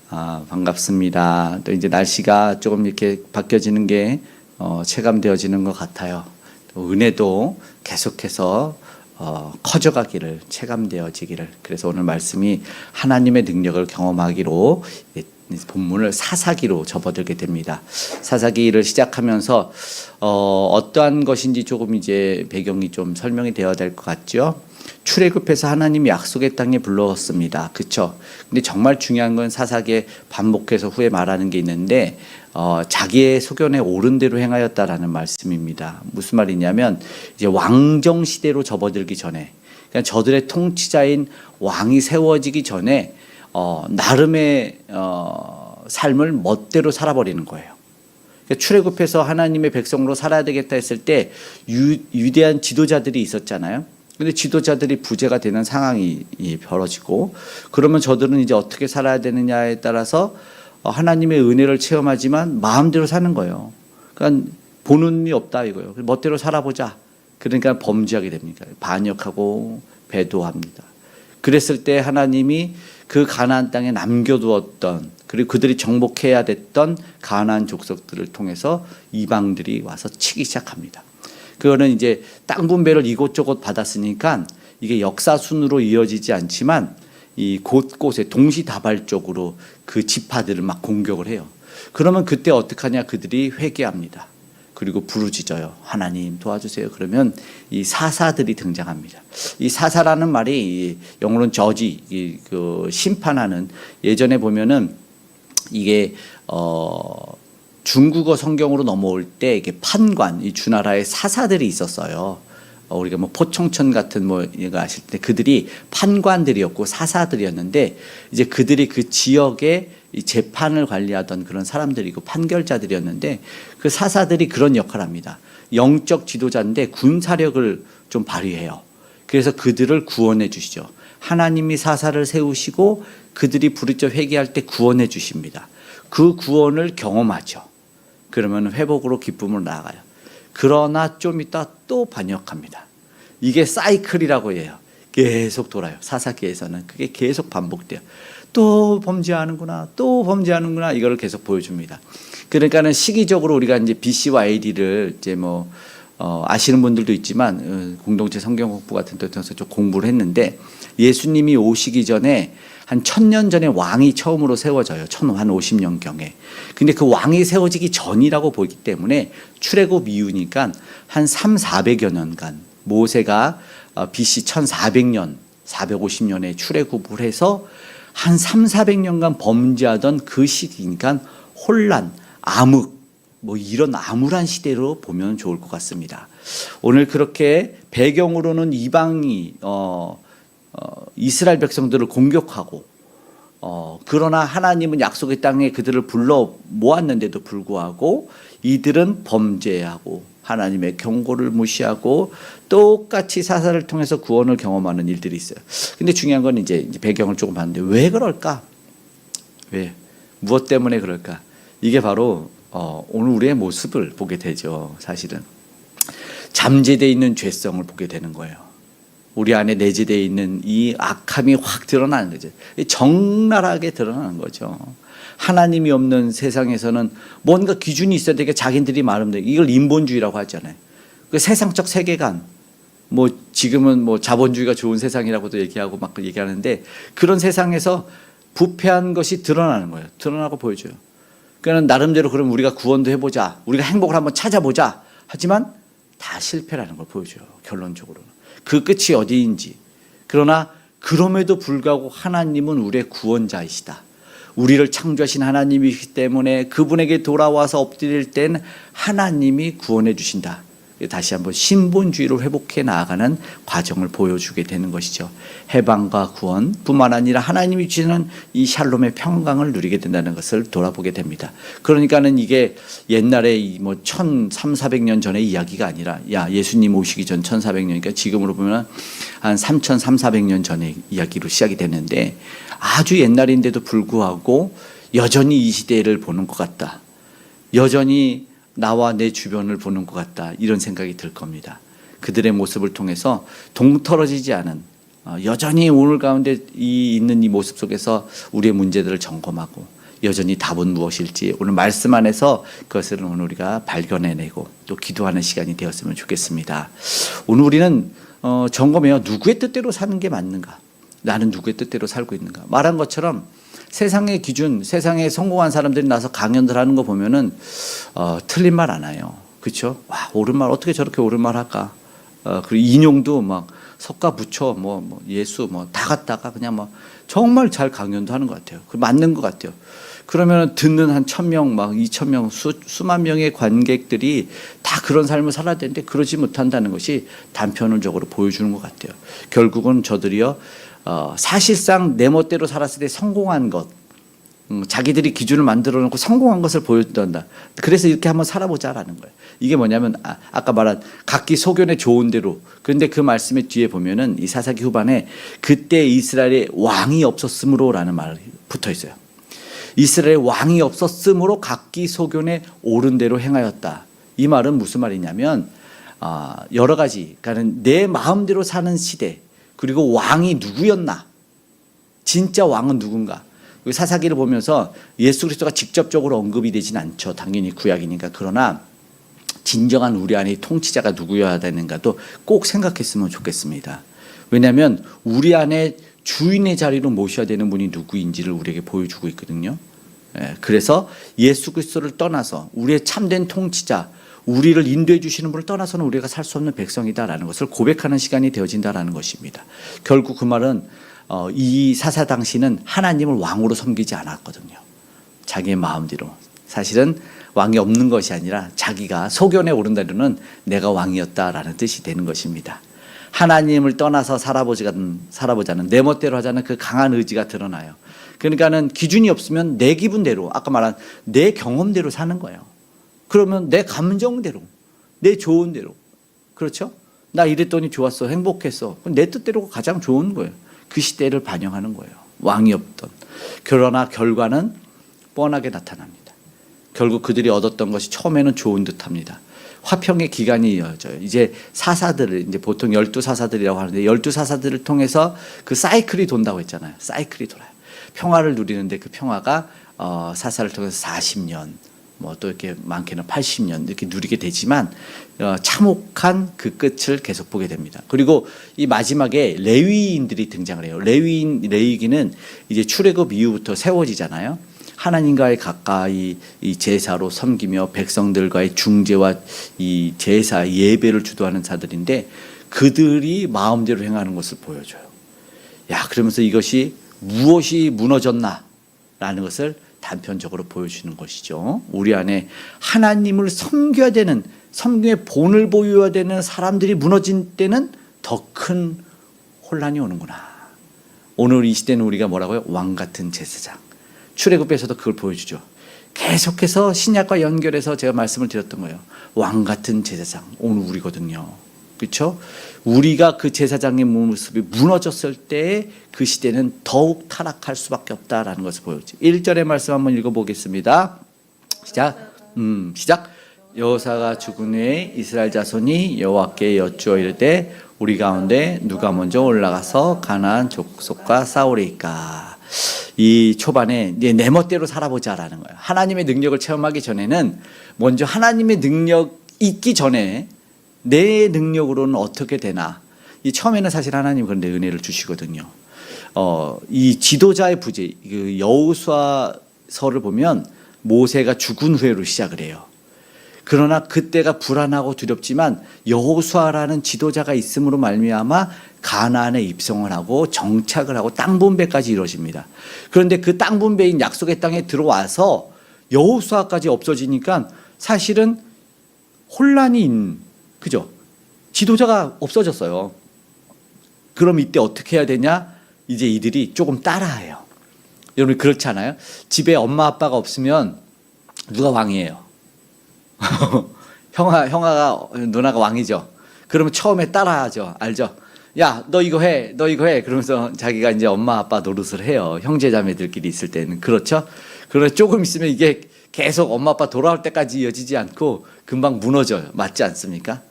반갑습니다. 또 이제 날씨가 조금 이렇게 바뀌어지는 게 체감되어지는 것 같아요. 또 은혜도 계속해서 커져가기를, 체감되어지기를. 그래서 오늘 말씀이 하나님의 능력을 경험하기로 본문을 사사기로 접어들게 됩니다. 사사기를 시작하면서 어떠한 것인지 조금 이제 배경이 좀 설명이 되어야 될 것 같죠. 출애굽해서 하나님이 약속의 땅에 불렀습니다. 그렇죠? 근데 정말 중요한 건 사사기에 반복해서 후에 말하는 게 있는데 자기의 소견에 옳은 대로 행하였다라는 말씀입니다. 무슨 말이냐면 이제 왕정 시대로 접어들기 전에, 그러니까 저들의 통치자인 왕이 세워지기 전에 나름의 삶을 멋대로 살아버리는 거예요. 그러니까 출애굽해서 하나님의 백성으로 살아야 되겠다 했을 때 위대한 지도자들이 있었잖아요. 근데 지도자들이 부재가 되는 상황이 벌어지고, 그러면 저들은 이제 어떻게 살아야 되느냐에 따라서 하나님의 은혜를 체험하지만 마음대로 사는 거예요. 그러니까 보는 이 없다 이거예요. 멋대로 살아보자. 그러니까 범죄하게 됩니다. 반역하고 배도합니다. 그랬을 때 하나님이 그 가나안 땅에 남겨두었던, 그리고 그들이 정복해야 됐던 가나안 족속들을 통해서 이방들이 와서 치기 시작합니다. 그거는 이제 땅 분배를 이곳저곳 받았으니까 이게 역사순으로 이어지지 않지만 이 곳곳에 동시다발적으로 그 지파들을 막 공격을 해요. 그러면 그때 어떻게 하냐? 그들이 회개합니다. 그리고 부르짖어요. 하나님 도와주세요. 그러면 이 사사들이 등장합니다. 이 사사라는 말이 영어로는 저지, 그 심판하는, 예전에 보면은 이게 중국어 성경으로 넘어올 때 이게 판관, 이 주나라의 사사들이 있었어요. 우리가 뭐 포청천 같은 뭐 이거 아실 때 그들이 판관들이었고 사사들이었는데, 이제 그들이 그 지역의 이 재판을 관리하던 그런 사람들이고 판결자들이었는데, 그 사사들이 그런 역할을 합니다. 영적 지도자인데 군사력을 좀 발휘해요. 그래서 그들을 구원해 주시죠. 하나님이 사사를 세우시고 그들이 부르짖어 회개할 때 구원해 주십니다. 그 구원을 경험하죠. 그러면 회복으로 기쁨으로 나아가요. 그러나 좀 있다 또 반역합니다. 이게 사이클이라고 해요. 계속 돌아요. 사사기에서는 그게 계속 반복돼요. 또 범죄하는구나, 또 범죄하는구나, 이거를 계속 보여줍니다. 그러니까는 시기적으로 우리가 이제 BC와 AD를 이제 뭐 아시는 분들도 있지만 공동체 성경 공부 같은 데 통해서 좀 공부를 했는데, 예수님이 오시기 전에 한 1000년 전에 왕이 처음으로 세워져요. 한 50년경에. 근데 그 왕이 세워지기 전이라고 보기 때문에 출애굽 이후니까 한 400여 년간, 모세가 BC 1400년, 450년에 출애굽을 해서 한 400년간 범죄하던 그 시기니까 혼란, 암흑, 뭐 이런 암울한 시대로 보면 좋을 것 같습니다. 오늘 그렇게 배경으로는 이방이 이스라엘 백성들을 공격하고, 그러나 하나님은 약속의 땅에 그들을 불러 모았는데도 불구하고 이들은 범죄하고 하나님의 경고를 무시하고 똑같이 사사를 통해서 구원을 경험하는 일들이 있어요. 근데 중요한 건 이제 배경을 조금 봤는데, 왜 그럴까? 왜? 무엇 때문에 그럴까? 이게 바로 오늘 우리의 모습을 보게 되죠. 사실은 잠재되어 있는 죄성을 보게 되는 거예요. 우리 안에 내재되어 있는 이 악함이 확 드러나는 거죠. 적나라하게 드러나는 거죠. 하나님이 없는 세상에서는 뭔가 기준이 있어야 되게 자기들이 말하면 이걸 인본주의라고 하잖아요. 그 세상적 세계관, 뭐 지금은 뭐 자본주의가 좋은 세상이라고도 얘기하고 막 얘기하는데, 그런 세상에서 부패한 것이 드러나는 거예요. 드러나고 보여줘요. 그러니까 나름대로 그럼 우리가 구원도 해보자, 우리가 행복을 한번 찾아보자 하지만 다 실패라는 걸 보여줘요. 결론적으로는 그 끝이 어디인지. 그러나 그럼에도 불구하고 하나님은 우리의 구원자이시다. 우리를 창조하신 하나님이시기 때문에 그분에게 돌아와서 엎드릴 땐 하나님이 구원해 주신다. 다시 한번 신본주의로 회복해 나아가는 과정을 보여주게 되는 것이죠. 해방과 구원 뿐만 아니라 하나님이 주시는 이 샬롬의 평강을 누리게 된다는 것을 돌아보게 됩니다. 그러니까는 이게 옛날에 뭐 1300~400년 전의 이야기가 아니라, 예수님 오시기 전 1400년이니까 지금으로 보면 한 3300~400년 전의 이야기로 시작이 됐는데, 아주 옛날인데도 불구하고 여전히 이 시대를 보는 것 같다. 여전히 나와 내 주변을 보는 것 같다. 이런 생각이 들 겁니다. 그들의 모습을 통해서 동떨어지지 않은 여전히 오늘 가운데 있는 이 모습 속에서 우리의 문제들을 점검하고 여전히 답은 무엇일지 오늘 말씀 안에서 그것을 오늘 우리가 발견해내고 또 기도하는 시간이 되었으면 좋겠습니다. 오늘 우리는 점검해요. 누구의 뜻대로 사는 게 맞는가? 나는 누구의 뜻대로 살고 있는가? 말한 것처럼 세상의 기준, 세상에 성공한 사람들이 나서 강연들 하는 거 보면은 틀린 말 안 해요. 그렇죠? 와, 옳은 말 어떻게 저렇게 옳은 말 할까? 그리고 인용도 막 석가 부처 뭐 예수 뭐 다 갖다가 그냥 막 정말 잘 강연도 하는 것 같아요. 그 맞는 것 같아요. 그러면 듣는 한 1,000명 막 2,000명 수만 명의 관객들이 다 그런 삶을 살아야 되는데 그러지 못한다는 것이 단편적으로 보여주는 것 같아요. 결국은 저들이요 사실상 내 멋대로 살았을 때 성공한 것, 자기들이 기준을 만들어 놓고 성공한 것을 보여준다. 그래서 이렇게 한번 살아보자라는 거예요. 이게 뭐냐면 아까 말한 각기 소견에 좋은 대로. 그런데 그 말씀의 뒤에 보면은 이 사사기 후반에 그때 이스라엘에 왕이 없었으므로라는 말이 붙어 있어요. 이스라엘에 왕이 없었으므로 각기 소견에 옳은 대로 행하였다. 이 말은 무슨 말이냐면 여러 가지, 그러니까 내 마음대로 사는 시대, 그리고 왕이 누구였나, 진짜 왕은 누군가. 사사기를 보면서 예수 그리스도가 직접적으로 언급이 되진 않죠. 당연히 구약이니까. 그러나 진정한 우리 안의 통치자가 누구여야 되는가도 꼭 생각했으면 좋겠습니다. 왜냐하면 우리 안에 주인의 자리로 모셔야 되는 분이 누구인지를 우리에게 보여주고 있거든요. 그래서 예수 그리스도를 떠나서 우리의 참된 통치자, 우리를 인도해 주시는 분을 떠나서는 우리가 살 수 없는 백성이다라는 것을 고백하는 시간이 되어진다라는 것입니다. 결국 그 말은 이 사사 당시는 하나님을 왕으로 섬기지 않았거든요. 자기의 마음대로. 사실은 왕이 없는 것이 아니라 자기가 소견에 오른 대로는 내가 왕이었다라는 뜻이 되는 것입니다. 하나님을 떠나서 살아보자는 내 멋대로 하자는 그 강한 의지가 드러나요. 그러니까는 기준이 없으면 내 기분대로, 아까 말한 내 경험대로 사는 거예요. 그러면 내 감정대로, 내 좋은 대로. 그렇죠? 나 이랬더니 좋았어, 행복했어. 내 뜻대로가 가장 좋은 거예요. 그 시대를 반영하는 거예요. 왕이 없던. 그러나 결과는 뻔하게 나타납니다. 결국 그들이 얻었던 것이 처음에는 좋은 듯합니다. 화평의 기간이 이어져요. 이제 사사들을, 이제 보통 12사사들이라고 하는데 12사사들을 통해서 그 사이클이 돈다고 했잖아요. 사이클이 돌아요. 평화를 누리는데 그 평화가 사사를 통해서 40년, 뭐 또 이렇게 많게는 80년 이렇게 누리게 되지만 참혹한 그 끝을 계속 보게 됩니다. 그리고 이 마지막에 레위인들이 등장을 해요. 레위기는 이제 출애굽 이후부터 세워지잖아요. 하나님과의 가까이 이 제사로 섬기며 백성들과의 중재와 이 제사 예배를 주도하는 자들인데 그들이 마음대로 행하는 것을 보여줘요. 야, 그러면서 이것이 무엇이 무너졌나라는 것을 단편적으로 보여주는 것이죠. 우리 안에 하나님을 섬겨야 되는, 섬김의 본을 보여야 되는 사람들이 무너진 때는 더 큰 혼란이 오는구나. 오늘 이 시대는 우리가 뭐라고요? 왕 같은 제사장. 출애굽에서도 그걸 보여주죠. 계속해서 신약과 연결해서 제가 말씀을 드렸던 거예요. 왕 같은 제사장, 오늘 우리거든요. 그렇죠? 우리가 그 제사장의 모습이 무너졌을 때 그 시대는 더욱 타락할 수밖에 없다라는 것을 보여주죠. 1절의 말씀 한번 읽어보겠습니다. 시작. 여호사가 죽은 후에 이스라엘 자손이 여호와께 여쭈어 이르되 우리 가운데 누가 먼저 올라가서 가나안 족속과 싸우리이까. 이 초반에 이제 내 멋대로 살아보자라는 거예요. 하나님의 능력을 체험하기 전에는 먼저 하나님의 능력 있기 전에 내 능력으로는 어떻게 되나. 이 처음에는 사실 하나님 그런데 은혜를 주시거든요. 이 지도자의 부재, 그 여호수아서를 보면 모세가 죽은 후에로 시작을 해요. 그러나 그때가 불안하고 두렵지만 여호수아라는 지도자가 있음으로 말미암아 가나안에 입성을 하고 정착을 하고 땅 분배까지 이루어집니다. 그런데 그 땅 분배인 약속의 땅에 들어와서 여호수아까지 없어지니까 사실은 혼란이 그죠? 지도자가 없어졌어요. 그럼 이때 어떻게 해야 되냐? 이제 이들이 조금 따라해요. 여러분 그렇지 않아요? 집에 엄마 아빠가 없으면 누가 왕이에요? 형아가 누나가 왕이죠. 그러면 처음에 따라하죠. 알죠? 야, 너 이거 해, 너 이거 해. 그러면서 자기가 이제 엄마 아빠 노릇을 해요. 형제자매들끼리 있을 때는. 그렇죠? 그러나 조금 있으면 이게 계속 엄마 아빠 돌아올 때까지 이어지지 않고 금방 무너져요. 맞지 않습니까?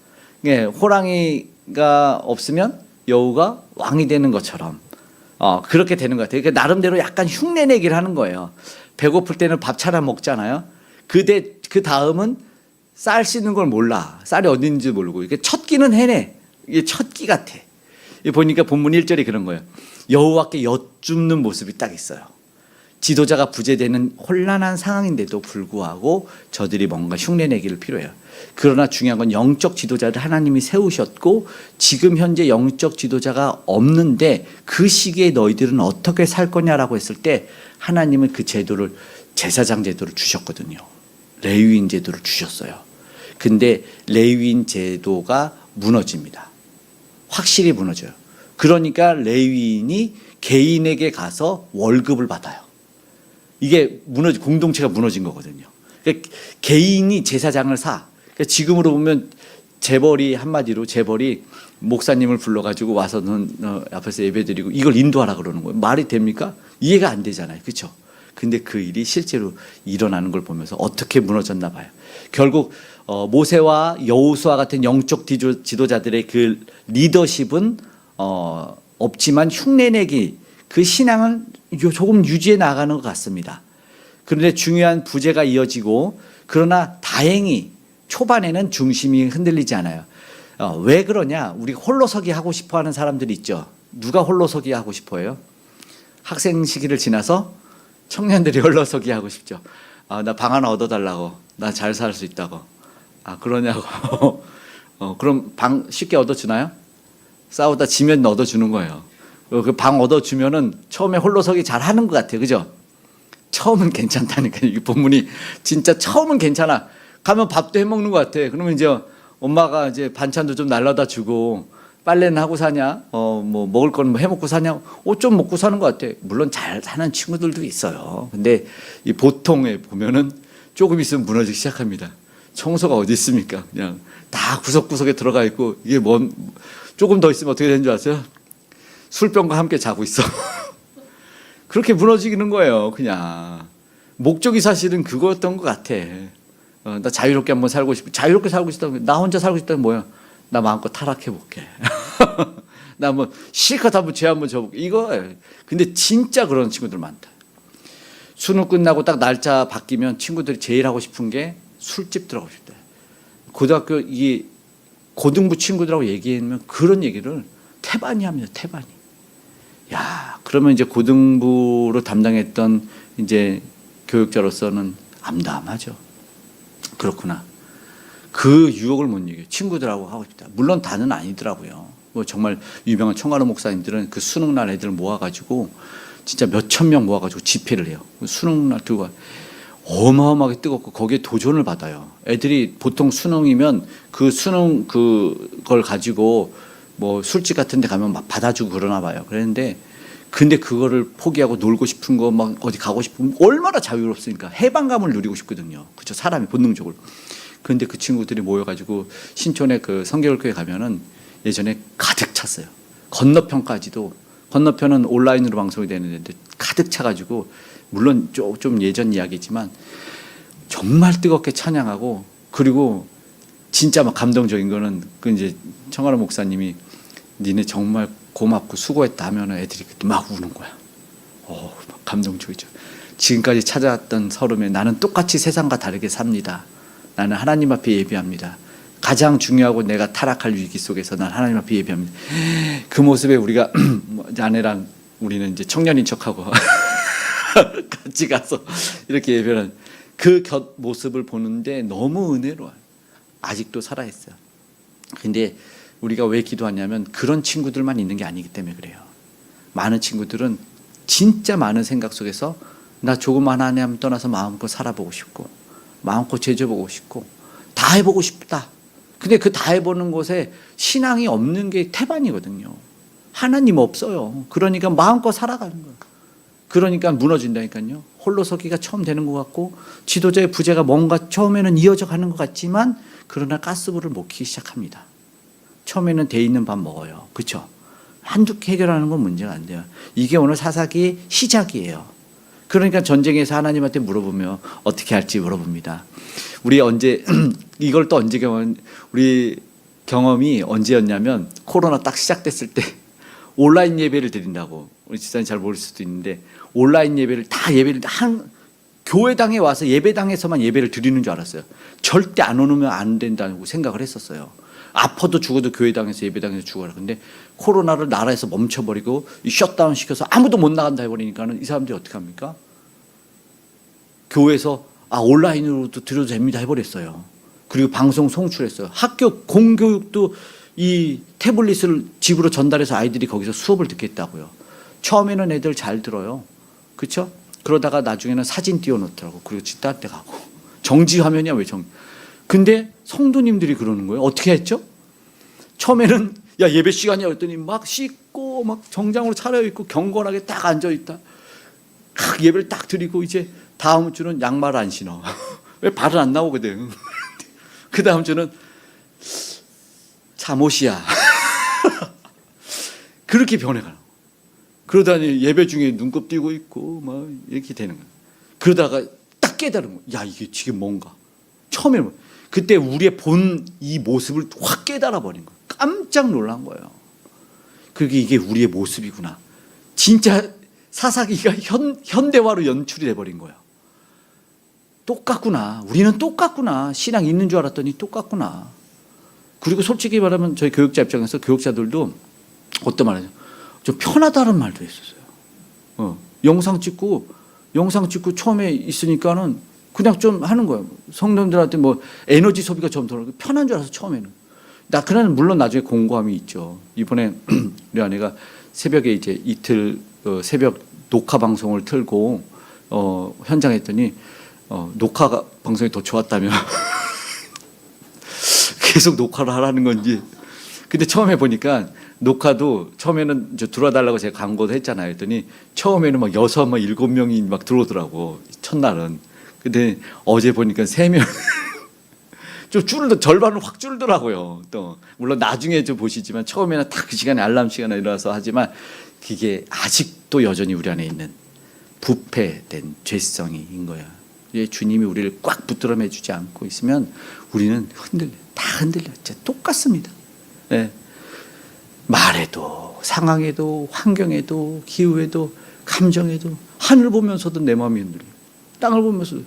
예, 호랑이가 없으면 여우가 왕이 되는 것처럼 그렇게 되는 것 같아요. 그러니까 나름대로 약간 흉내내기를 하는 거예요. 배고플 때는 밥 차려 먹잖아요. 그 다음은 쌀 씻는 걸 몰라. 쌀이 어디 있는지 모르고. 이게 첫 끼는 해내. 이게 첫 끼 같아. 보니까 본문 1절이 그런 거예요. 여호와께 여쭙는 모습이 딱 있어요. 지도자가 부재되는 혼란한 상황인데도 불구하고 저들이 뭔가 흉내내기를 필요해요. 그러나 중요한 건 영적 지도자를 하나님이 세우셨고 지금 현재 영적 지도자가 없는데 그 시기에 너희들은 어떻게 살 거냐라고 했을 때 하나님은 그 제도를 제사장 제도를 주셨거든요. 레위인 제도를 주셨어요. 근데 레위인 제도가 무너집니다. 확실히 무너져요. 그러니까 레위인이 개인에게 가서 월급을 받아요. 이게 공동체가 무너진 거거든요. 그러니까 개인이 제사장을 사. 그러니까 지금으로 보면 한마디로 재벌이 목사님을 불러가지고 와서 앞에서 예배드리고 이걸 인도하라 그러는 거예요. 말이 됩니까? 이해가 안 되잖아요. 그렇죠? 근데 그 일이 실제로 일어나는 걸 보면서 어떻게 무너졌나 봐요. 결국 모세와 여호수아 같은 영적 지도자들의 그 리더십은 없지만 흉내내기 그 신앙은 조금 유지해 나가는 것 같습니다. 그런데 중요한 부재가 이어지고 그러나 다행히 초반에는 중심이 흔들리지 않아요. 왜 그러냐? 우리 홀로서기 하고 싶어하는 사람들이 있죠. 누가 홀로서기 하고 싶어요? 학생 시기를 지나서 청년들이 홀로서기 하고 싶죠. 나 방 하나 얻어달라고. 나 잘 살 수 있다고. 그러냐고. 그럼 방 쉽게 얻어주나요? 싸우다 지면 얻어주는 거예요. 그 방 얻어주면은 처음에 홀로서기 잘 하는 것 같아요. 그죠? 처음은 괜찮다니까. 이 본문이 진짜 처음은 괜찮아. 가면 밥도 해 먹는 것 같아. 그러면 이제 엄마가 이제 반찬도 좀 날라다 주고 빨래는 하고 사냐? 뭐 먹을 건 뭐 해 먹고 사냐? 옷 좀 먹고 사는 것 같아. 물론 잘 사는 친구들도 있어요. 근데 이 보통에 보면은 조금 있으면 무너지기 시작합니다. 청소가 어디 있습니까? 그냥 다 구석구석에 들어가 있고 이게 조금 더 있으면 어떻게 되는 줄 아세요? 술병과 함께 자고 있어. 그렇게 무너지는 거예요. 그냥 목적이 사실은 그거였던 것 같아. 나 자유롭게 한번 살고 싶어. 자유롭게 살고 싶다면 나 혼자 살고 싶다면 뭐야? 나 마음껏 타락해 볼게. 나 뭐 실컷 한번 죄 한번 져볼게. 이거예요. 근데 진짜 그런 친구들 많다. 수능 끝나고 딱 날짜 바뀌면 친구들이 제일 하고 싶은 게 술집 들어가고 싶다. 고등학교 이 고등부 친구들하고 얘기하면 그런 얘기를 태반이 합니다. 태반이. 야, 그러면 이제 고등부로 담당했던 이제 교육자로서는 암담하죠. 그렇구나. 그 유혹을 못 이겨요. 친구들하고 하고 싶다. 물론 다는 아니더라고요. 뭐 정말 유명한 청가로 목사님들은 그 수능날 애들 모아가지고 진짜 몇천 명 모아가지고 집회를 해요. 수능날 들고 어마어마하게 뜨겁고 거기에 도전을 받아요. 애들이 보통 수능이면 그 수능 그걸 가지고 뭐 술집 같은 데 가면 막 받아주고 그러나 봐요. 그랬는데 근데 그거를 포기하고 놀고 싶은 거 막 어디 가고 싶으면 얼마나 자유롭습니까? 해방감을 누리고 싶거든요. 그렇죠? 사람이 본능적으로. 그런데 그 친구들이 모여가지고 신촌에 그 성결교회 가면은 예전에 가득 찼어요. 건너편까지도 건너편은 온라인으로 방송이 되는데 가득 차가지고 물론 좀 예전 이야기지만 정말 뜨겁게 찬양하고 그리고 진짜 막 감동적인 거는 그 이제 청하로 목사님이 니네 정말 고맙고 수고했다 하면 애들이 막 우는 거야. 막 감동적이죠. 지금까지 찾아왔던 서름에 나는 똑같이 세상과 다르게 삽니다. 나는 하나님 앞에 예배합니다. 가장 중요하고 내가 타락할 위기 속에서 난 하나님 앞에 예배합니다. 그 모습에 우리가 아내랑 우리는 이제 청년인 척하고 같이 가서 이렇게 예배하는 그 모습을 보는데 너무 은혜로워요. 아직도 살아있어요. 근데 우리가 왜 기도하냐면 그런 친구들만 있는 게 아니기 때문에 그래요. 많은 친구들은 진짜 많은 생각 속에서 나 조금 하나님 떠나서 마음껏 살아보고 싶고 마음껏 죄져보고 싶고 다 해보고 싶다. 근데 그 다 해보는 곳에 신앙이 없는 게 태반이거든요. 하나님 없어요. 그러니까 마음껏 살아가는 거예요. 그러니까 무너진다니까요. 홀로서기가 처음 되는 것 같고 지도자의 부재가 뭔가 처음에는 이어져 가는 것 같지만 그러나 가스불을 못 켜기 시작합니다. 처음에는 돼 있는 밥 먹어요. 그렇죠? 한두 개 해결하는 건 문제가 안 돼요. 이게 오늘 사사기의 시작이에요. 그러니까 전쟁에서 하나님한테 물어보며 어떻게 할지 물어봅니다. 우리 언제 이걸 또 언제 경험 우리 경험이 언제였냐면 코로나 딱 시작됐을 때 온라인 예배를 드린다고, 우리 집사님 잘 모를 수도 있는데 온라인 예배를 한 교회당에 와서 예배당에서만 예배를 드리는 줄 알았어요. 절대 안 오면 안 된다고 생각을 했었어요. 아파도 죽어도 교회당에서 예배당에서 죽어라. 근데 코로나를 나라에서 멈춰버리고 셧다운 시켜서 아무도 못 나간다 해버리니까는 이 사람들이 어떻게 합니까? 교회에서 온라인으로도 드려도 됩니다 해버렸어요. 그리고 방송 송출했어요. 학교 공교육도 이 태블릿을 집으로 전달해서 아이들이 거기서 수업을 듣겠다고요. 처음에는 애들 잘 들어요. 그렇죠? 그러다가 나중에는 사진 띄워놓더라고. 그리고 집단 때 가고. 정지 화면이야 왜 근데 성도님들이 그러는 거예요. 어떻게 했죠? 처음에는 야 예배 시간이야 그랬더니 막 씻고 막 정장으로 차려입고 경건하게 딱 앉아있다. 예배를 딱 드리고 이제 다음 주는 양말 안 신어. 왜 발은 안 나오거든. 그 다음 주는 잠옷이야. 그렇게 변해가요. 그러다니 예배 중에 눈곱 띄고 있고 막 이렇게 되는 거예요. 그러다가 딱 깨달은 거예요. 야 이게 지금 뭔가. 처음에 그때 우리의 본 이 모습을 확 깨달아 버린 거예요. 깜짝 놀란 거예요. 그게 이게 우리의 모습이구나. 진짜 사사기가 현대화로 연출이 돼버린 거예요. 똑같구나. 우리는 똑같구나. 신앙 있는 줄 알았더니 똑같구나. 그리고 솔직히 말하면 저희 교육자 입장에서 교육자들도 어떤 말이죠? 좀 편하다는 말도 했었어요. 영상 찍고 처음에 있으니까는 그냥 좀 하는 거예요. 성도님들한테 뭐 에너지 소비가 좀 덜 편한 줄 알아서 처음에는. 그러나 물론 나중에 공고함이 있죠. 이번에 우리 아내가 새벽에 이제 이틀 새벽 녹화 방송을 틀고 현장에 했더니 녹화 방송이 더 좋았다며 계속 녹화를 하라는 건지. 근데 처음에 보니까 녹화도 처음에는 이제 들어와달라고 제가 광고도 했잖아요. 했더니 처음에는 막 6, 7명이 막 들어오더라고. 첫날은. 근데 어제 보니까 3명. 좀 절반은 확 줄더라고요. 또 물론 나중에 좀 보시지만 처음에는 딱 그 시간에 알람 시간에 일어나서 하지만 그게 아직도 여전히 우리 안에 있는 부패된 죄성인 거야. 주님이 우리를 꽉 붙들어 매주지 않고 있으면 우리는 다 흔들려. 진짜 똑같습니다. 네. 말에도 상황에도 환경에도 기후에도 감정에도 하늘 보면서도 내 마음이 흔들려. 땅을 보면서도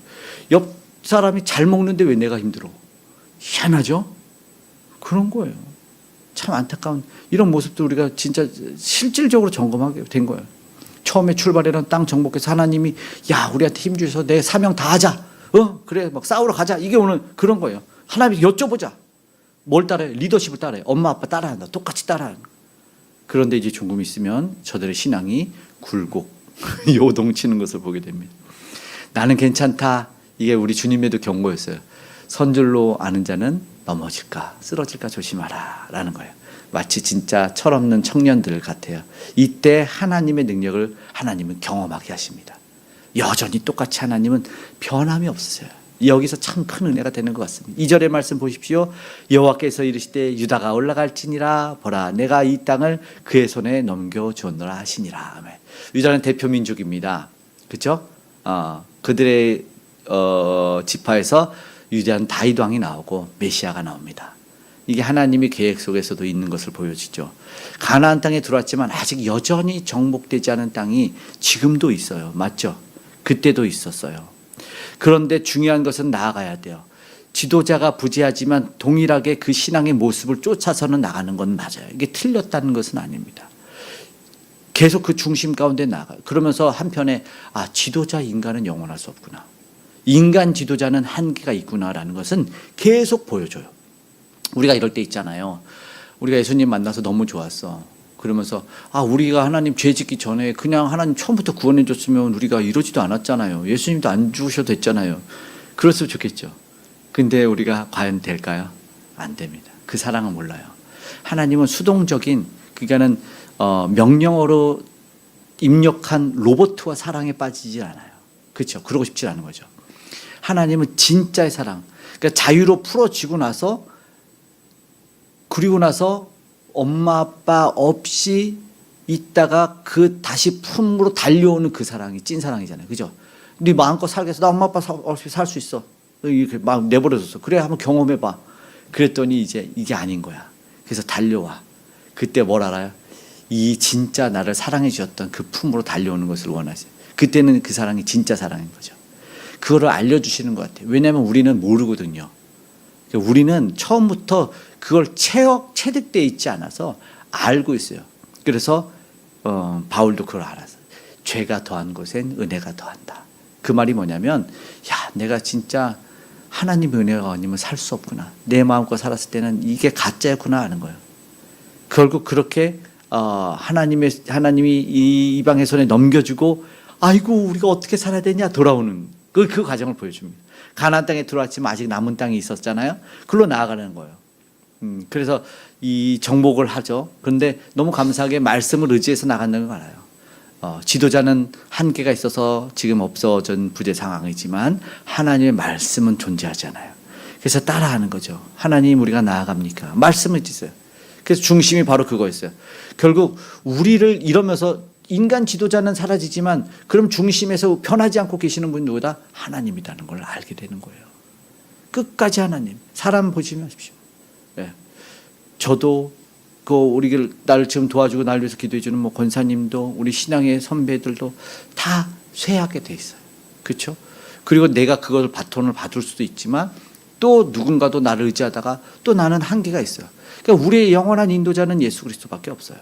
옆 사람이 잘 먹는데 왜 내가 힘들어? 희한하죠? 그런 거예요. 참 안타까운 이런 모습도 우리가 진짜 실질적으로 점검하게 된 거예요. 처음에 출발이란 땅 정복해서 하나님이 야 우리한테 힘 주셔서 내 사명 다 하자. 그래 막 싸우러 가자. 이게 오늘 그런 거예요. 하나님 여쭤보자. 뭘 따라해? 리더십을 따라해. 엄마 아빠 따라한다. 똑같이 따라하는 거예요. 그런데 이제 조금 있으면 저들의 신앙이 굴곡 요동치는 것을 보게 됩니다. 나는 괜찮다. 이게 우리 주님에도 경고였어요. 선줄로 아는 자는 넘어질까 쓰러질까 조심하라 라는 거예요. 마치 진짜 철없는 청년들 같아요. 이때 하나님의 능력을 하나님은 경험하게 하십니다. 여전히 똑같이 하나님은 변함이 없으세요. 여기서 참 큰 은혜가 되는 것 같습니다. 2절의 말씀 보십시오. 여호와께서 이르시되 유다가 올라갈지니라 보라 내가 이 땅을 그의 손에 넘겨주었노라 하시니라. 아멘. 유다는 대표 민족입니다. 그렇죠? 그들의 지파에서 유대한 다윗 왕이 나오고 메시아가 나옵니다. 이게 하나님의 계획 속에서도 있는 것을 보여주죠. 가나안 땅에 들어왔지만 아직 여전히 정복되지 않은 땅이 지금도 있어요. 맞죠? 그때도 있었어요. 그런데 중요한 것은 나아가야 돼요. 지도자가 부재하지만 동일하게 그 신앙의 모습을 쫓아서는 나가는 건 맞아요. 이게 틀렸다는 것은 아닙니다. 계속 그 중심 가운데 나가요. 그러면서 한편에 지도자 인간은 영원할 수 없구나. 인간 지도자는 한계가 있구나라는 것은 계속 보여줘요. 우리가 이럴 때 있잖아요. 우리가 예수님 만나서 너무 좋았어. 그러면서 우리가 하나님 죄 짓기 전에 그냥 하나님 처음부터 구원해 줬으면 우리가 이러지도 않았잖아요. 예수님도 안 죽으셔도 됐잖아요. 그랬으면 좋겠죠. 근데 우리가 과연 될까요? 안 됩니다. 그 사랑은 몰라요. 하나님은 수동적인 그러니까는 명령어로 입력한 로봇과 사랑에 빠지질 않아요. 그렇죠? 그러고 싶지 않은 거죠. 하나님은 진짜의 사랑. 그러니까 자유로 풀어지고 나서 그리고 나서 엄마 아빠 없이 있다가 그 다시 품으로 달려오는 그 사랑이 찐 사랑이잖아요. 그죠? 네 마음껏 살겠어. 나 엄마 아빠 없이 살 수 있어. 이렇게 막 내버려뒀어. 그래 한번 경험해봐. 그랬더니 이제 이게 아닌 거야. 그래서 달려와. 그때 뭘 알아요? 이 진짜 나를 사랑해 주셨던 그 품으로 달려오는 것을 원하지. 그때는 그 사랑이 진짜 사랑인 거죠. 그거를 알려주시는 것 같아요. 왜냐하면 우리는 모르거든요. 우리는 처음부터 그걸 체득되어 있지 않아서 알고 있어요. 그래서 바울도 그걸 알았어요. 죄가 더한 곳엔 은혜가 더한다. 그 말이 뭐냐면, 야, 내가 진짜 하나님의 은혜가 아니면 살 수 없구나. 내 마음껏 살았을 때는 이게 가짜였구나 하는 거예요. 결국 그렇게 하나님이 이 이방의 손에 넘겨주고, 아이고 우리가 어떻게 살아야 되냐 돌아오는 그 과정을 보여줍니다. 가나안 땅에 들어왔지만 아직 남은 땅이 있었잖아요. 그걸로 나아가는 거예요. 그래서 이 정복을 하죠. 그런데 너무 감사하게 말씀을 의지해서 나간다는 걸 알아요. 지도자는 한계가 있어서 지금 없어진 부재 상황이지만 하나님의 말씀은 존재하잖아요. 그래서 따라하는 거죠. 하나님 우리가 나아갑니까? 말씀을 지세요. 그래서 중심이 바로 그거였어요. 결국 우리를 이러면서 인간 지도자는 사라지지만 그럼 중심에서 변하지 않고 계시는 분이 누구다? 하나님이라는 걸 알게 되는 거예요. 끝까지 하나님. 사람 보지 마십시오. 예. 저도 우리 나를 지금 도와주고 나를 위해서 기도해 주는 뭐 권사님도 우리 신앙의 선배들도 다 쇠하게 돼 있어요. 그렇죠? 그리고 내가 그걸 바톤을 받을 수도 있지만 또 누군가도 나를 의지하다가 또 나는 한계가 있어요. 그러니까 우리의 영원한 인도자는 예수 그리스도밖에 없어요.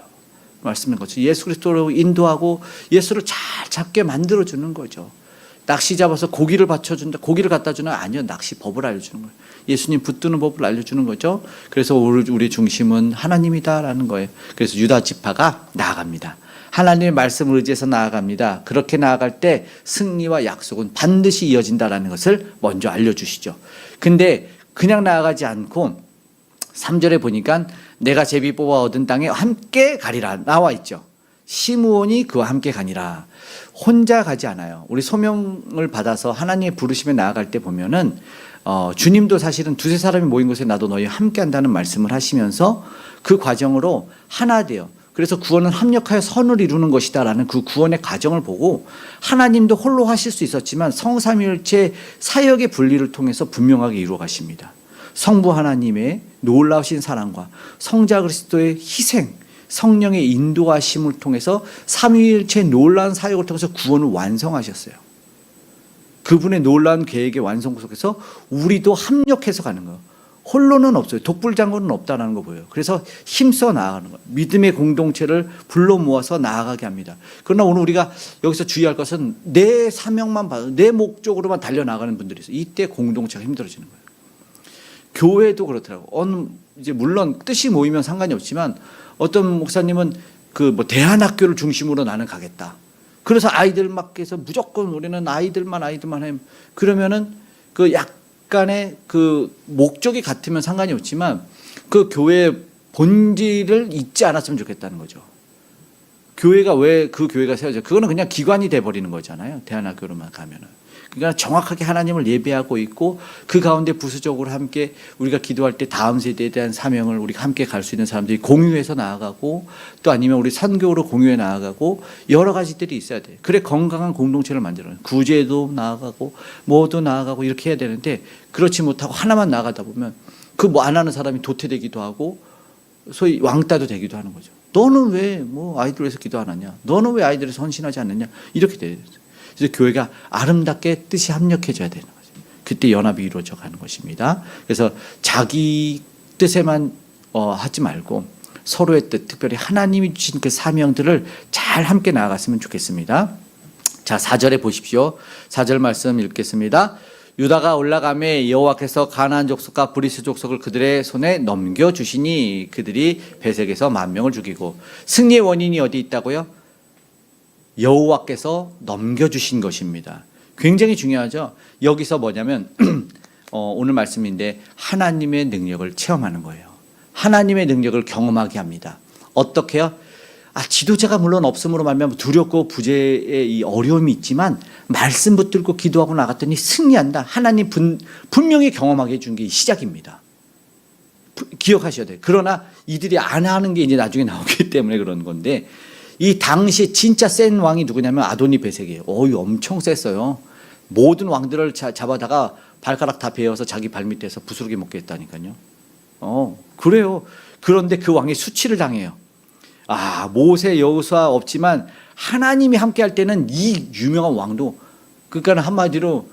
말씀인 것처럼 예수 그리스도로 인도하고 예수를 잘 잡게 만들어주는 거죠. 낚시 잡아서 고기를 받쳐준다. 고기를 갖다 주나? 아니요. 낚시 법을 알려주는 거예요. 예수님 붙드는 법을 알려주는 거죠. 그래서 우리 중심은 하나님이다라는 거예요. 그래서 유다 지파가 나아갑니다. 하나님의 말씀을 의지해서 나아갑니다. 그렇게 나아갈 때 승리와 약속은 반드시 이어진다라는 것을 먼저 알려주시죠. 근데 그냥 나아가지 않고 3절에 보니까 내가 제비 뽑아 얻은 땅에 함께 가리라 나와 있죠. 시므온이 그와 함께 가니라. 혼자 가지 않아요. 우리 소명을 받아서 하나님의 부르심에 나아갈 때 보면은 주님도 사실은 두세 사람이 모인 곳에 나도 너희 함께 한다는 말씀을 하시면서 그 과정으로 하나 돼요. 그래서 구원은 합력하여 선을 이루는 것이다라는 그 구원의 과정을 보고 하나님도 홀로 하실 수 있었지만 성삼위일체 사역의 분리를 통해서 분명하게 이루어 가십니다. 성부 하나님의 놀라우신 사랑과 성자 그리스도의 희생, 성령의 인도하심을 통해서 삼위일체 놀라운 사역을 통해서 구원을 완성하셨어요. 그분의 놀라운 계획의 완성 속에서 우리도 합력해서 가는 거예요. 홀로는 없어요. 독불장군은 없다는 거 보여요. 그래서 힘써 나아가는 거예요. 믿음의 공동체를 불러 모아서 나아가게 합니다. 그러나 오늘 우리가 여기서 주의할 것은 내 사명만 봐도 내 목적으로만 달려나가는 분들이 있어요. 이때 공동체가 힘들어지는 거예요. 교회도 그렇더라고. 이제 물론 뜻이 모이면 상관이 없지만 어떤 목사님은 대안학교를 중심으로 나는 가겠다. 그래서 아이들 맡겨서 무조건 우리는 아이들만 해. 그러면은 그 약간의 그 목적이 같으면 상관이 없지만 그 교회의 본질을 잊지 않았으면 좋겠다는 거죠. 교회가 왜 그 교회가 세워져? 그거는 그냥 기관이 돼버리는 거잖아요. 대안학교로만 가면은. 그러니까 정확하게 하나님을 예배하고 있고 그 가운데 부수적으로 함께 우리가 기도할 때 다음 세대에 대한 사명을 우리가 함께 갈 수 있는 사람들이 공유해서 나아가고 또 아니면 우리 선교로 공유해 나아가고 여러 가지들이 있어야 돼요. 그래 건강한 공동체를 만들어요. 구제도 나아가고 뭐도 나아가고 이렇게 해야 되는데 그렇지 못하고 하나만 나아가다 보면 그 뭐 안 하는 사람이 도태되기도 하고 소위 왕따도 되기도 하는 거죠. 너는 왜 아이들 위해서 기도 안 하냐? 너는 왜 아이들을 헌신하지 않느냐? 이렇게 돼요. 그래서 교회가 아름답게 뜻이 합력해져야 되는 거죠. 그때 연합이 이루어져 가는 것입니다. 그래서 자기 뜻에만 하지 말고 서로의 뜻, 특별히 하나님이 주신 그 사명들을 잘 함께 나아갔으면 좋겠습니다. 자, 4절에 보십시오. 4절 말씀 읽겠습니다. 유다가 올라가매 여호와께서 가나안 족속과 브리스 족속을 그들의 손에 넘겨주시니 그들이 베색에서 10,000명을 죽이고 승리의 원인이 어디 있다고요? 여호와께서 넘겨주신 것입니다. 굉장히 중요하죠. 여기서 뭐냐면 오늘 말씀인데 하나님의 능력을 체험하는 거예요. 하나님의 능력을 경험하게 합니다. 어떻게요? 지도자가 물론 없음으로 말미암아 두렵고 부재의 이 어려움이 있지만 말씀 붙들고 기도하고 나갔더니 승리한다. 하나님 분명히 경험하게 해준 게 시작입니다. 기억하셔야 돼요. 그러나 이들이 안 하는 게 이제 나중에 나오기 때문에 그런 건데 이 당시 진짜 센 왕이 누구냐면 아도니 베색이에요. 엄청 셌어요. 모든 왕들을 잡아다가 발가락 다 베어서 자기 발밑에서 부스러기 먹게 했다니까요. 그래요. 그런데 그 왕이 수치를 당해요. 모세 여호수아 없지만 하나님이 함께 할 때는 이 유명한 왕도, 그러니까 한마디로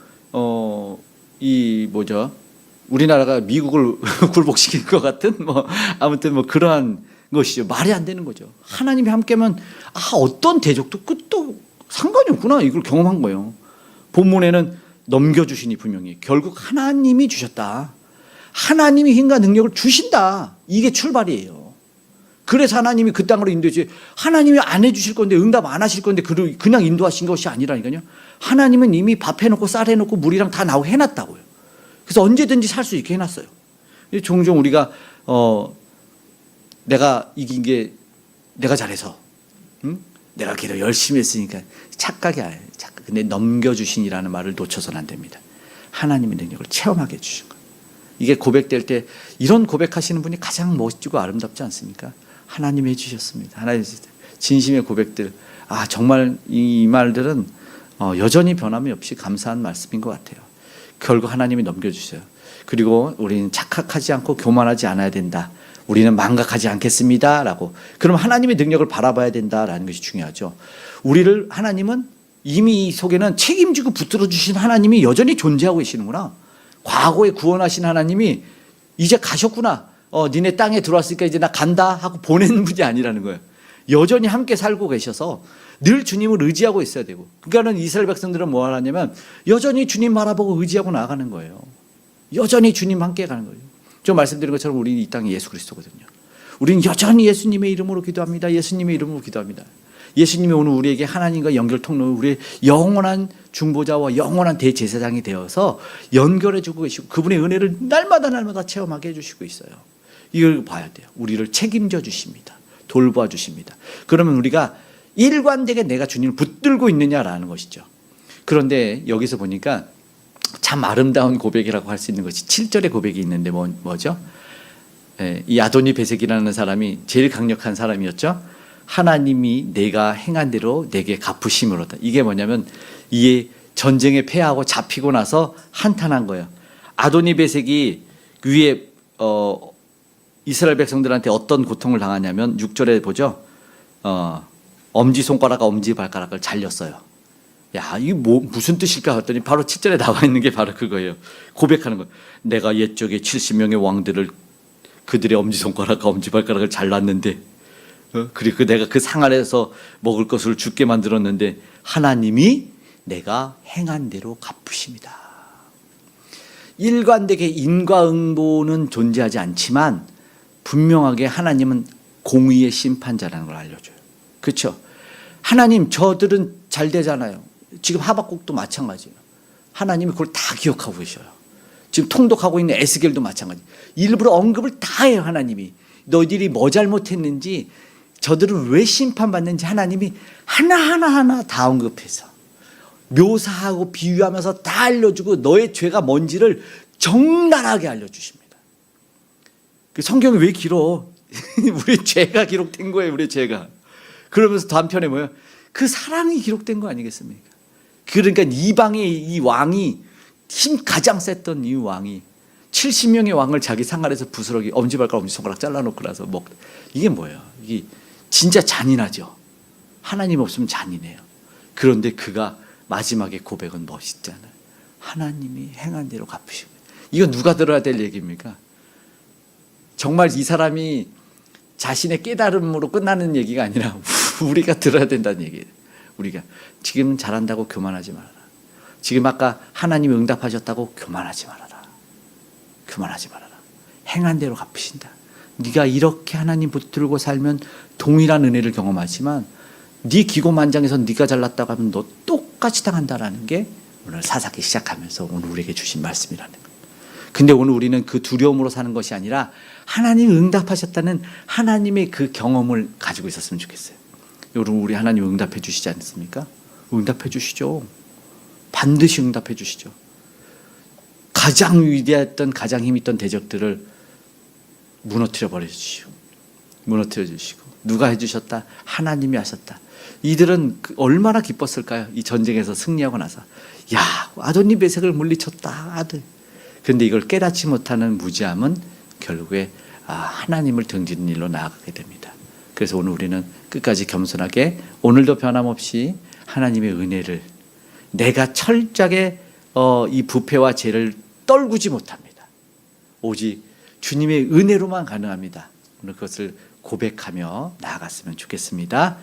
우리나라가 미국을 굴복시킨 것 같은 아무튼 그러한 것이죠. 말이 안 되는 거죠. 하나님이 함께면 어떤 대적도 끝도 상관이 없구나, 이걸 경험한 거예요. 본문에는 넘겨주시니 분명히 결국 하나님이 주셨다. 하나님이 힘과 능력을 주신다. 이게 출발이에요. 그래서 하나님이 그 땅으로 인도했지, 하나님이 안 해주실 건데, 응답 안 하실 건데 그냥 인도하신 것이 아니라니까요. 하나님은 이미 밥 해놓고 쌀 해놓고 물이랑 다 나오고 해놨다고요. 그래서 언제든지 살 수 있게 해놨어요. 종종 우리가 내가 이긴 게 내가 잘해서, 내가 기도 열심히 했으니까 착각이 아니에요. 근데 넘겨주신이라는 말을 놓쳐서는 안 됩니다. 하나님의 능력을 체험하게 해주신 거예요. 이게 고백될 때 이런 고백하시는 분이 가장 멋지고 아름답지 않습니까? 하나님이 해주셨습니다. 하나님 진심의 고백들. 정말 이 말들은 여전히 변함이 없이 감사한 말씀인 것 같아요. 결국 하나님이 넘겨주세요. 그리고 우리는 착각하지 않고 교만하지 않아야 된다. 우리는 망각하지 않겠습니다. 라고. 그럼 하나님의 능력을 바라봐야 된다라는 것이 중요하죠. 우리를 하나님은 이미 이 속에는 책임지고 붙들어 주신 하나님이 여전히 존재하고 계시는구나. 과거에 구원하신 하나님이 이제 가셨구나. 니네 땅에 들어왔으니까 이제 나 간다 하고 보내는 분이 아니라는 거예요. 여전히 함께 살고 계셔서 늘 주님을 의지하고 있어야 되고. 그러니까는 이스라엘 백성들은 뭐 하냐면 여전히 주님 바라보고 의지하고 나아가는 거예요. 여전히 주님 함께 가는 거예요. 저 말씀드린 것처럼 우리는 이 땅이 예수 그리스도거든요. 우리는 여전히 예수님의 이름으로 기도합니다. 예수님의 이름으로 기도합니다. 예수님이 오늘 우리에게 하나님과 연결 통로, 우리의 영원한 중보자와 영원한 대제사장이 되어서 연결해 주고 계시고 그분의 은혜를 날마다 체험하게 해주시고 있어요. 이걸 봐야 돼요. 우리를 책임져 주십니다. 돌봐 주십니다. 그러면 우리가 일관되게 내가 주님을 붙들고 있느냐라는 것이죠. 그런데 여기서 보니까 참 아름다운 고백이라고 할 수 있는 것이 7절의 고백이 있는데 뭐죠? 이 아도니 베섹이라는 사람이 제일 강력한 사람이었죠. 하나님이 내가 행한 대로 내게 갚으심으로다. 이게 뭐냐면 이게 전쟁에 패하고 잡히고 나서 한탄한 거예요. 아도니 베섹이 위에 이스라엘 백성들한테 어떤 고통을 당하냐면 6절에 보죠. 엄지손가락과 엄지발가락을 잘렸어요. 이게 무슨 뜻일까 했더니 바로 7절에 나와 있는 게 바로 그거예요. 고백하는 거예요. 내가 옛적에 70명의 왕들을 그들의 엄지손가락과 엄지발가락을 잘랐는데 그리고 내가 그 상 아래에서 먹을 것을 죽게 만들었는데 하나님이 내가 행한 대로 갚으십니다. 일관되게 인과응보는 존재하지 않지만 분명하게 하나님은 공의의 심판자라는 걸 알려줘요. 그렇죠? 하나님 저들은 잘 되잖아요. 지금 하박국도 마찬가지예요. 하나님이 그걸 다 기억하고 계셔요. 지금 통독하고 있는 에스겔도 마찬가지. 일부러 언급을 다 해요. 하나님이 너희들이 뭐 잘못했는지 저들을 왜 심판받는지 하나님이 하나하나 다 언급해서 묘사하고 비유하면서 다 알려주고 너의 죄가 뭔지를 적나라하게 알려주십니다. 그 성경이 왜 길어? 우리 죄가 기록된 거예요. 우리 죄가. 그러면서 다음 편에 뭐예요? 그 사랑이 기록된 거 아니겠습니까? 그러니까 이방의 이 왕이 힘 가장 셌던 이 왕이 70명의 왕을 자기 상 아래서 부스러기 엄지발가락 엄지손가락 잘라놓고 나서 이게 뭐예요? 이게 진짜 잔인하죠. 하나님 없으면 잔인해요. 그런데 그가 마지막에 고백은 멋있잖아요. 하나님이 행한 대로 갚으시고. 이거 누가 들어야 될 얘기입니까? 정말 이 사람이 자신의 깨달음으로 끝나는 얘기가 아니라 우리가 들어야 된다는 얘기예요. 우리가 지금 잘한다고 교만하지 말아라. 지금 아까 하나님이 응답하셨다고 교만하지 말아라. 교만하지 말아라. 행한 대로 갚으신다. 네가 이렇게 하나님 붙들고 살면 동일한 은혜를 경험하지만 네 기고만장해서 네가 잘났다고 하면 너 똑같이 당한다라는 게 오늘 사사기 시작하면서 오늘 우리에게 주신 말씀이라는 거예요. 근데 오늘 우리는 그 두려움으로 사는 것이 아니라 하나님이 응답하셨다는 하나님의 그 경험을 가지고 있었으면 좋겠어요. 여러분 우리 하나님 응답해 주시지 않습니까? 응답해 주시죠. 반드시 응답해 주시죠. 가장 위대했던 가장 힘있던 대적들을 무너뜨려 버려주시고 무너뜨려 주시고 누가 해주셨다? 하나님이 하셨다. 이들은 얼마나 기뻤을까요? 이 전쟁에서 승리하고 나서 아도니 베섹을 물리쳤다 아들. 그런데 이걸 깨닫지 못하는 무지함은 결국에 하나님을 등지는 일로 나아가게 됩니다. 그래서 오늘 우리는 끝까지 겸손하게 오늘도 변함없이 하나님의 은혜를 내가 철저하게 이 부패와 죄를 떨구지 못합니다. 오직 주님의 은혜로만 가능합니다. 오늘 그것을 고백하며 나아갔으면 좋겠습니다.